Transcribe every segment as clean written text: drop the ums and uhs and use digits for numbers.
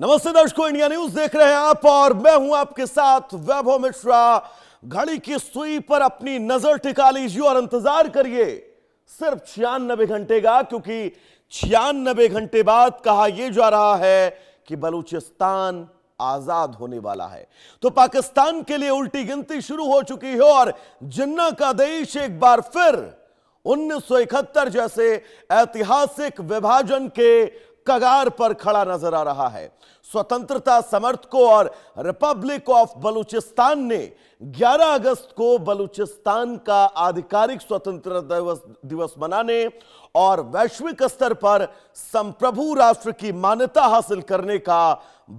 नमस्ते दर्शकों, India news देख रहे हैं आप और मैं हूं आपके साथ वैभव मिश्रा। घड़ी की सुई पर अपनी नजर टिका लीजिए और इंतजार करिए सिर्फ 96 घंटे का, क्योंकि 96 घंटे बाद कहा यह जा रहा है कि बलूचिस्तान आजाद होने वाला है। तो पाकिस्तान के लिए उल्टी गिनती शुरू हो चुकी है और जिन्ना का देश एक बार फिर 1971 जैसे ऐतिहासिक विभाजन के कगार पर खड़ा नजर आ रहा है। स्वतंत्रता समर्थकों और रिपब्लिक ऑफ बलूचिस्तान ने 11 अगस्त को बलूचिस्तान का आधिकारिक स्वतंत्रता दिवस मनाने और वैश्विक स्तर पर संप्रभु राष्ट्र की मान्यता हासिल करने का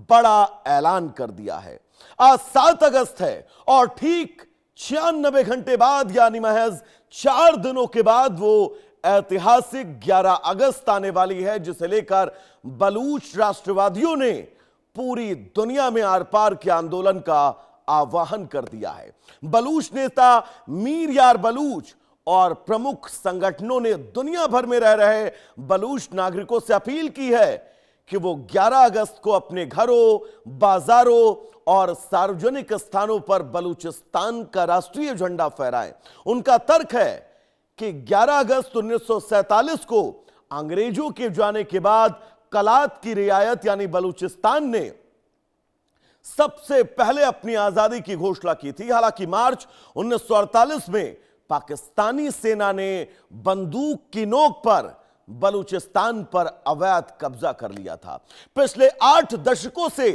बड़ा ऐलान कर दिया है। आज 7 अगस्त है और ठीक 96 घंटे बाद यानी महज 4 दिनों के बाद वो ऐतिहासिक 11 अगस्त आने वाली है, जिसे लेकर बलूच राष्ट्रवादियों ने पूरी दुनिया में आर पार के आंदोलन का आह्वान कर दिया है। बलूच नेता मीर यार बलूच और प्रमुख संगठनों ने दुनिया भर में रह रहे बलूच नागरिकों से अपील की है कि वो 11 अगस्त को अपने घरों, बाजारों और सार्वजनिक स्थानों पर बलूचिस्तान का राष्ट्रीय झंडा फहराएं। उनका तर्क है कि 11 अगस्त 1947 को अंग्रेजों के जाने के बाद कलात की रियायत यानी बलूचिस्तान ने सबसे पहले अपनी आजादी की घोषणा की थी। हालांकि मार्च 1948 में पाकिस्तानी सेना ने बंदूक की नोक पर बलूचिस्तान पर अवैध कब्जा कर लिया था। पिछले 8 दशकों से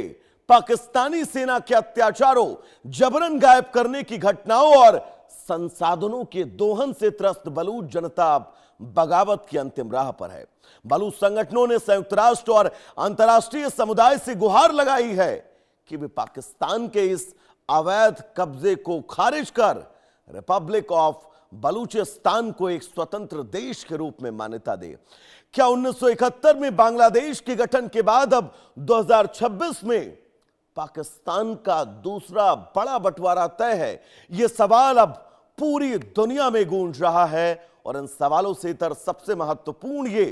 पाकिस्तानी सेना के अत्याचारों, जबरन गायब करने की घटनाओं और संसाधनों के दोहन से त्रस्त बलूच जनता बगावत की अंतिम राह पर है। बलूच संगठनों ने संयुक्त राष्ट्र और अंतर्राष्ट्रीय समुदाय से गुहार लगाई है कि वे पाकिस्तान के इस अवैध कब्जे को खारिज कर रिपब्लिक ऑफ बलूचिस्तान को एक स्वतंत्र देश के रूप में मान्यता दे। क्या 1971 में बांग्लादेश के गठन के बाद अब 2026 में पाकिस्तान का दूसरा बड़ा बंटवारा तय है? यह सवाल अब पूरी दुनिया में गूंज रहा है और इन सवालों से इतर सबसे महत्वपूर्ण ये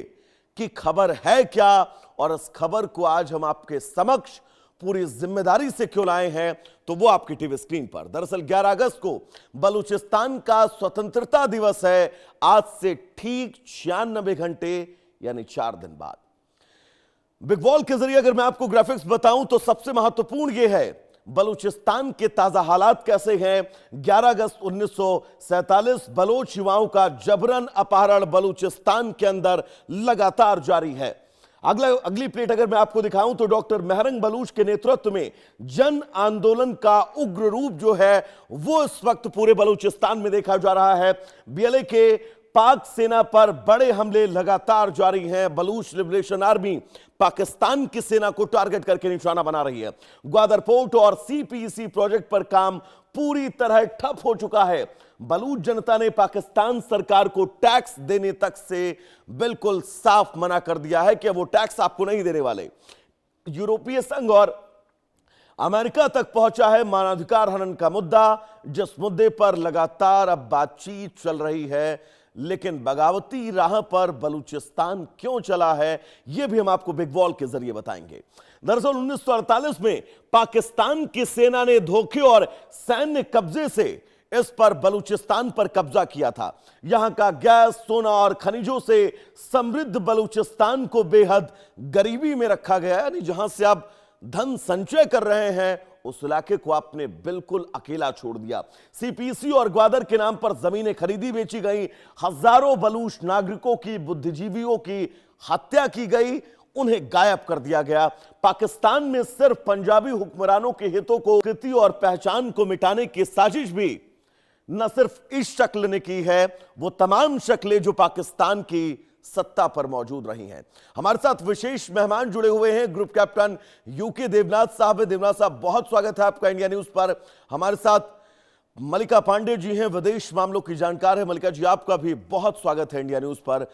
कि खबर है क्या, और इस खबर को आज हम आपके समक्ष पूरी जिम्मेदारी से क्यों लाए हैं, तो वो आपकी टीवी स्क्रीन पर। दरअसल 11 अगस्त को बलूचिस्तान का स्वतंत्रता दिवस है, आज से ठीक 96 घंटे यानी 4 दिन बाद। बिग वॉल के जरिए अगर मैं आपको ग्राफिक्स बताऊं तो सबसे महत्वपूर्ण यह है बलूचिस्तान के ताजा हालात कैसे हैं। 11 अगस्त 1947 बलोच युवाओं का जबरन अपहरण बलूचिस्तान के अंदर लगातार जारी है। अगली प्लेट अगर मैं आपको दिखाऊं तो डॉक्टर मेहरंग बलूच के नेतृत्व में जन आंदोलन का उग्र रूप जो है वो इस वक्त पूरे बलूचिस्तान में देखा जा रहा है। बीएलए के पाक सेना पर बड़े हमले लगातार जारी हैं। बलूच लिबरेशन आर्मी पाकिस्तान की सेना को टारगेट करके निशाना बना रही है। ग्वादर पोर्ट और सीपीईसी प्रोजेक्ट पर काम पूरी तरह ठप हो चुका है। बलूच जनता ने पाकिस्तान सरकार को टैक्स देने तक से बिल्कुल साफ मना कर दिया है कि वो टैक्स आपको नहीं देने वाले। यूरोपीय संघ और अमेरिका तक पहुंचा है मानवाधिकार हनन का मुद्दा, जिस मुद्दे पर लगातार अब बातचीत चल रही है। लेकिन बगावती राह पर बलूचिस्तान क्यों चला है, यह भी हम आपको बिग वॉल के जरिए बताएंगे। दरअसल 1948 में पाकिस्तान की सेना ने धोखे और सैन्य कब्जे से इस पर बलूचिस्तान पर कब्जा किया था। यहां का गैस, सोना और खनिजों से समृद्ध बलूचिस्तान को बेहद गरीबी में रखा गया, यानी जहां से आप धन संचय कर रहे हैं उस इलाके को आपने बिल्कुल अकेला छोड़ दिया। सीपीसी और ग्वादर के नाम पर जमीनें खरीदी बेची गई, हजारों बलूच नागरिकों की, बुद्धिजीवियों की हत्या की गई, उन्हें गायब कर दिया गया। पाकिस्तान में सिर्फ पंजाबी हुक्मरानों के हितों को, कृति और पहचान को मिटाने की साजिश भी न सिर्फ इस शक्ल ने की है, वो तमाम शक्लें जो पाकिस्तान की सत्ता पर मौजूद रही हैं। हमारे साथ विशेष मेहमान जुड़े हुए हैं, ग्रुप कैप्टन यूके देवनाथ साहब। देवनाथ साहब, बहुत स्वागत है आपका इंडिया न्यूज पर। हमारे साथ मलिका पांडे जी हैं, विदेश मामलों की जानकार है। मलिका जी, आपका भी बहुत स्वागत है इंडिया न्यूज पर।